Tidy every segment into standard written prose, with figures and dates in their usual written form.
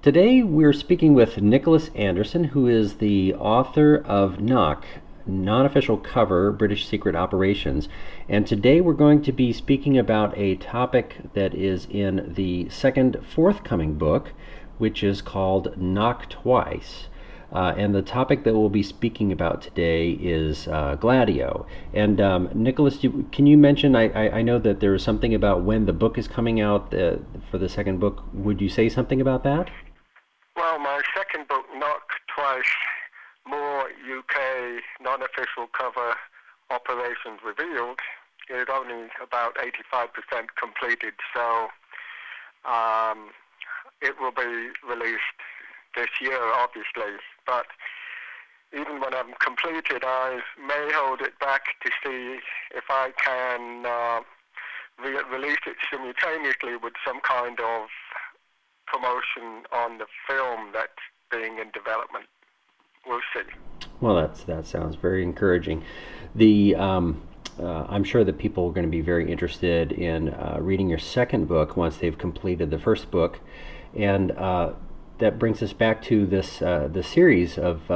Today we're speaking with Nicholas Anderson, who is the author of NOC, Non-Official Cover, British Secret Operations. And today we're going to be speaking about a topic that is in the second forthcoming book, which is called Knock Twice. And the topic that we'll be speaking about today is Gladio. And Nicholas, can you mention, I know that there is something about when the book is coming out for the second book. Would you say something about that? Well, my second book, Knock Twice, More UK Non-Official Cover Operations Revealed, is only about 85% completed, so it will be released this year, obviously. But even when I'm completed, I may hold it back to see if I can release it simultaneously with some kind of promotion on the film that's being in development. We'll see. Well, that sounds very encouraging. I'm sure that people are going to be very interested in reading your second book once they've completed the first book, and that brings us back to this the series of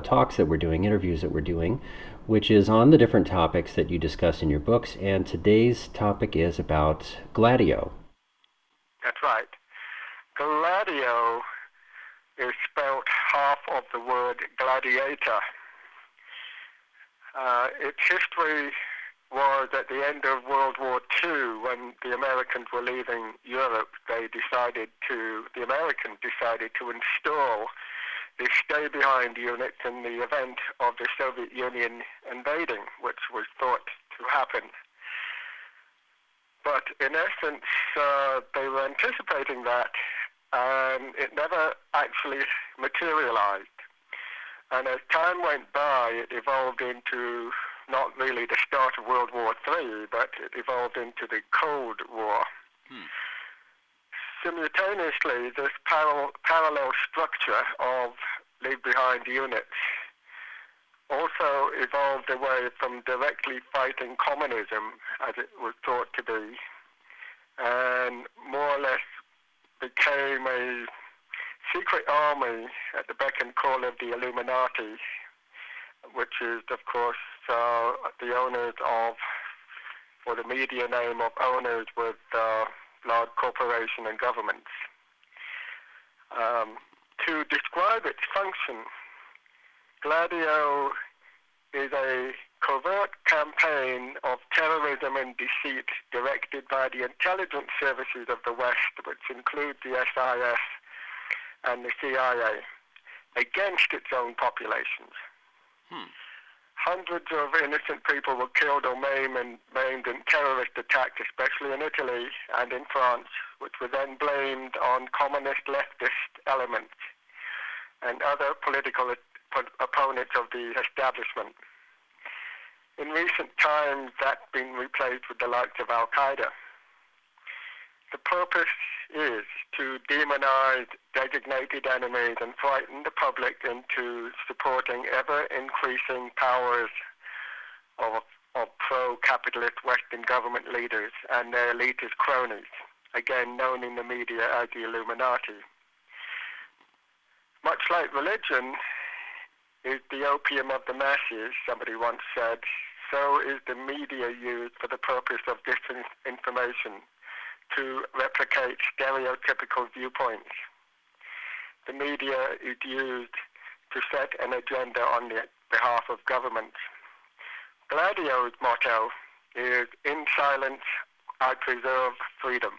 talks that we're doing, interviews that we're doing, which is on the different topics that you discuss in your books. And today's topic is about Gladio. That's right. Gladio is spelled half of the word gladiator. Its history was at the end of World War II, when the Americans were leaving Europe. The Americans decided to install the stay-behind unit in the event of the Soviet Union invading, which was thought to happen. But in essence, they were anticipating that, and it never actually materialized. And as time went by, it evolved into not really the start of World War III, but it evolved into the Cold War. Simultaneously, this parallel structure of leave-behind units also evolved away from directly fighting communism, as it was thought to be, and more or less became a secret army at the beck and call of the Illuminati, which is, of course, the owners of, or the media name of owners with large corporation and governments. To describe its function, Gladio is a covert campaign of terrorism and deceit directed by the intelligence services of the West, which include the SIS and the CIA, against its own populations. Hundreds of innocent people were killed or maimed in terrorist attacks, especially in Italy and in France, which were then blamed on communist leftist elements and other political opponents of the establishment. In recent times, that's been replaced with the likes of Al-Qaeda. The purpose is to demonize designated enemies and frighten the public into supporting ever-increasing powers of pro-capitalist Western government leaders and their elitist cronies, again known in the media as the Illuminati. Much like religion is the opium of the masses, somebody once said, so is the media used for the purpose of disinformation, to replicate stereotypical viewpoints. The media is used to set an agenda on the behalf of governments. Gladio's motto is, "In silence, I preserve freedom."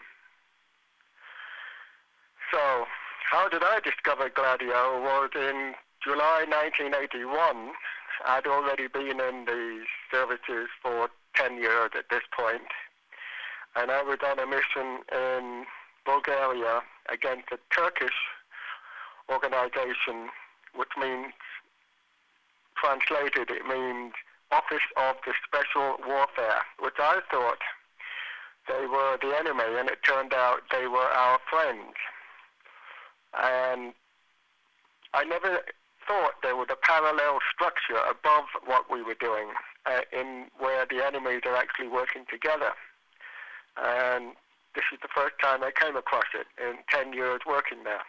So, how did I discover Gladio? Was in July 1981. I'd already been in the services for 10 years at this point, and I was on a mission in Bulgaria against a Turkish organization, which means, translated, it means Office of the Special Warfare, which I thought they were the enemy, and it turned out they were our friends. And I never thought there was a parallel structure above what we were doing, in where the enemies are actually working together. And this is the first time I came across it in 10 years working there.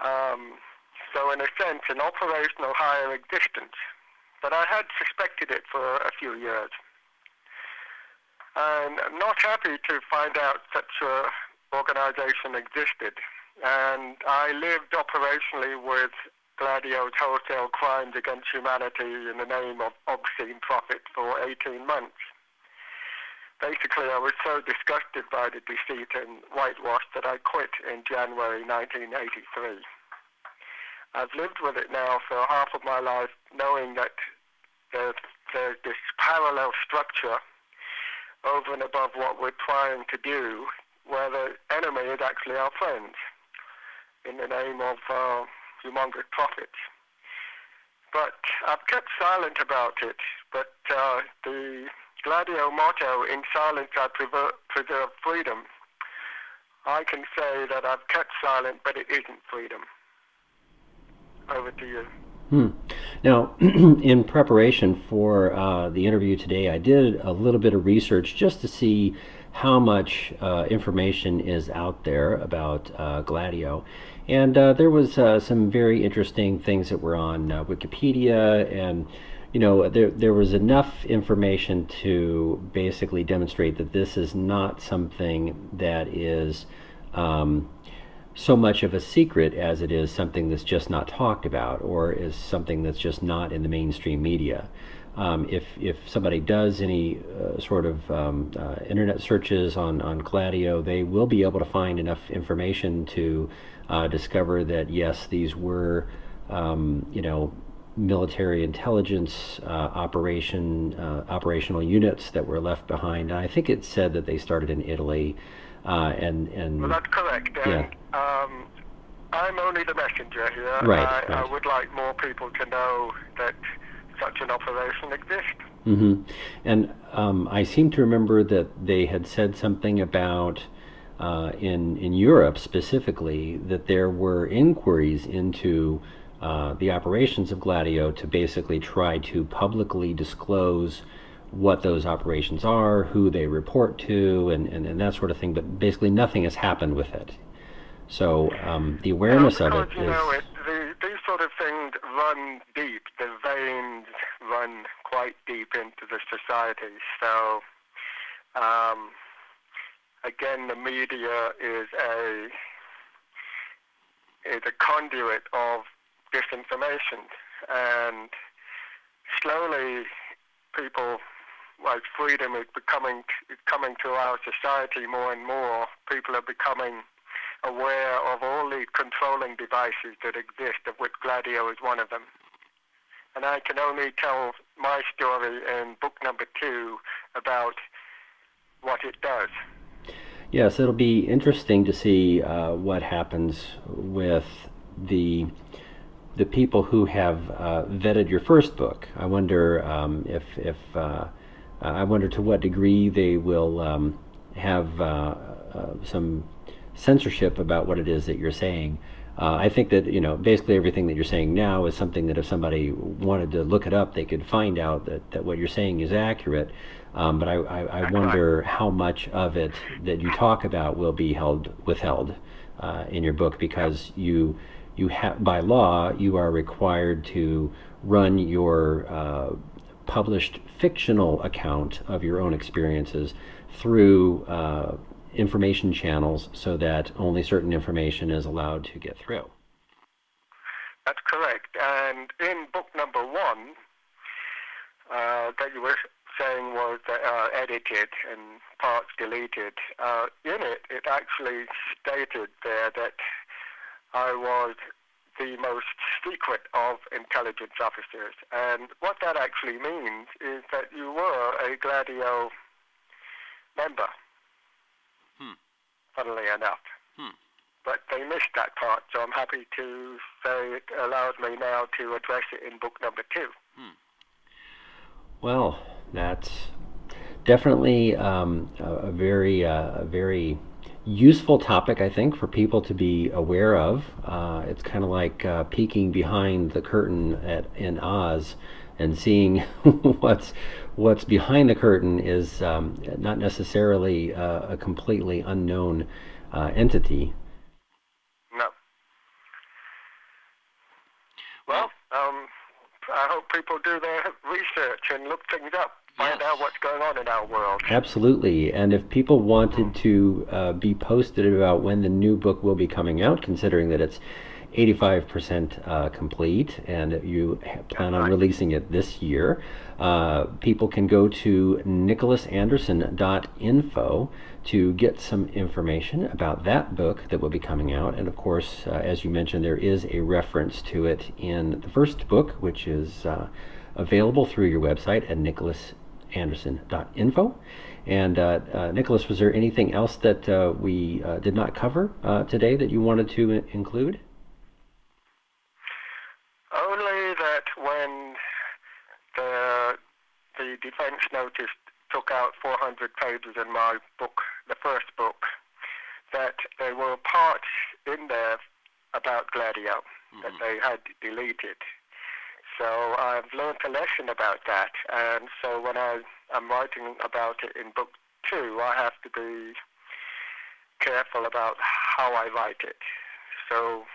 So in a sense, an operational higher existence. But I had suspected it for a few years. And I'm not happy to find out such an organization existed. And I lived operationally with Gladio's wholesale crimes against humanity in the name of obscene profit for 18 months. Basically, I was so disgusted by the deceit and whitewash that I quit in January 1983. I've lived with it now for half of my life, knowing that there's this parallel structure over and above what we're trying to do, where the enemy is actually our friends, in the name of humongous profits. But I've kept silent about it, but the Gladio motto, in silence I preserve freedom, I can say that I've kept silent, but it isn't freedom. Over to you. Now, in preparation for the interview today, I did a little bit of research just to see how much information is out there about Gladio. And there was some very interesting things that were on Wikipedia, and there was enough information to basically demonstrate that this is not something that is so much of a secret as it is something that's just not talked about, or is something that's just not in the mainstream media. If somebody does any sort of internet searches on Gladio, they will be able to find enough information to discover that yes, these were military intelligence operational units that were left behind. And I think it said that they started in Italy. And well, that's correct. Yeah. And I'm only the messenger here. Right, I would like more people to know that such an operation exists. Mm-hmm. And I seem to remember that they had said something about in Europe specifically that there were inquiries into the operations of Gladio to basically try to publicly disclose what those operations are, who they report to, and that sort of thing, but basically nothing has happened with it. So the awareness of it is... These sort of things run deep. The veins run quite deep into the society. So, again, the media is a conduit of disinformation, and slowly people, like, freedom is coming to our society more and more. People are becoming aware of all the controlling devices that exist, of which Gladio is one of them. And I can only tell my story in book number 2 about what it does. Yes, it'll be interesting to see what happens with the people who have vetted your first book. I wonder I wonder to what degree they will have some censorship about what it is that you're saying. I think that basically everything that you're saying now is something that if somebody wanted to look it up, they could find out that what you're saying is accurate. But I wonder how much of it that you talk about will be withheld in your book, because you have, by law, you are required to run your published fictional account of your own experiences through information channels, so that only certain information is allowed to get through. That's correct. And in book number 1, that you were saying was edited and parts deleted, in it actually stated there that I was the most secret of intelligence officers. And what that actually means is that you were a Gladio member, funnily enough. But they missed that part, so I'm happy to say it allows me now to address it in book number 2. Well, that's definitely a very useful topic, I think, for people to be aware of. It's kind of like peeking behind the curtain in Oz and seeing what's behind the curtain is not necessarily a completely unknown entity. No. help people do their research and look things up, find out what's going on in our world. Absolutely. And if people wanted to be posted about when the new book will be coming out, considering that it's 85% complete and you plan on releasing it this year, people can go to nicholasanderson.info to get some information about that book that will be coming out. And of course, as you mentioned, there is a reference to it in the first book, which is available through your website at nicholasanderson.info. And Nicholas, was there anything else that we did not cover today that you wanted to include? Only that when the defense notice took out 400 pages in my book, the first book, that there were parts in there about Gladio that they had deleted. So I've learned a lesson about that, and so when I'm writing about it in book 2, I have to be careful about how I write it. So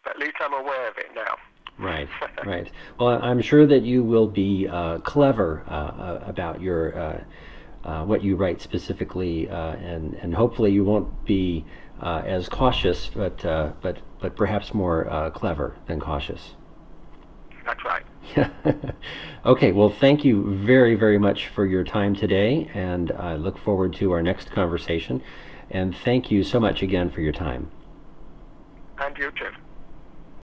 at least I'm aware of it now. Right, right. Well, I'm sure that you will be clever about your what you write specifically, and hopefully you won't be as cautious, but perhaps more clever than cautious. That's right. Okay, well, thank you very, very much for your time today, and I look forward to our next conversation. And thank you so much again for your time. And you too.